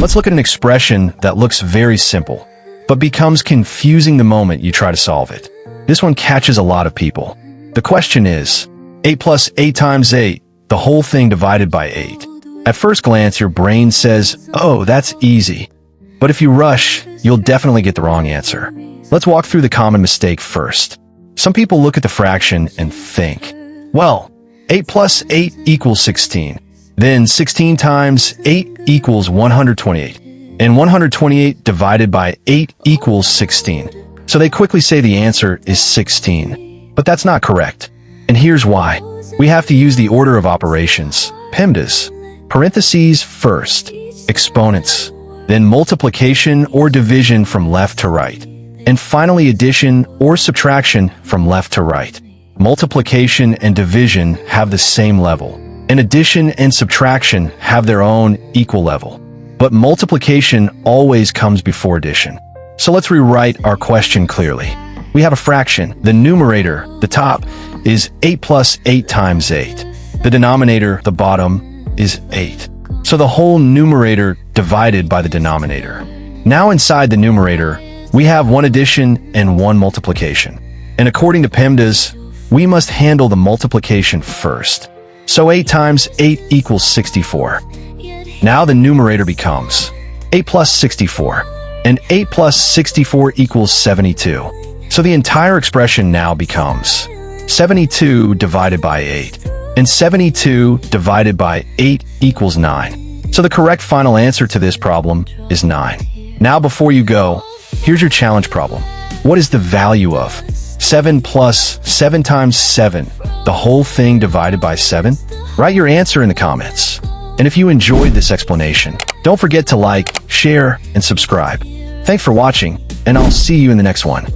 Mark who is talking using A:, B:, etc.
A: Let's look at an expression that looks very simple, but becomes confusing the moment you try to solve it. This one catches a lot of people. The question is, 8 plus 8 times 8, the whole thing divided by 8. At first glance, your brain says, oh, that's easy. But if you rush, you'll definitely get the wrong answer. Let's walk through the common mistake first. Some people look at the fraction and think, well, 8 plus 8 equals 16. Then 16 times 8 equals 128. And 128 divided by 8 equals 16. So they quickly say the answer is 16. But that's not correct. And here's why. We have to use the order of operations, PEMDAS, parentheses first, exponents, then multiplication or division from left to right, and finally addition or subtraction from left to right. Multiplication and division have the same level, and addition and subtraction have their own equal level. But multiplication always comes before addition. So let's rewrite our question clearly. We have a fraction. The numerator, the top, is 8 plus 8 times 8. The denominator, the bottom, is 8. So the whole numerator divided by the denominator. Now inside the numerator, we have one addition and one multiplication. And according to PEMDAS, we must handle the multiplication first. So 8 times 8 equals 64. Now the numerator becomes 8 plus 64. And 8 plus 64 equals 72. So the entire expression now becomes 72 divided by 8. And 72 divided by 8 equals 9. So the correct final answer to this problem is 9. Now before you go, here's your challenge problem. What is the value of 7 plus 7 times 7, the whole thing divided by 7? Write your answer in the comments. And if you enjoyed this explanation, don't forget to like, share, and subscribe. Thanks for watching, and I'll see you in the next one.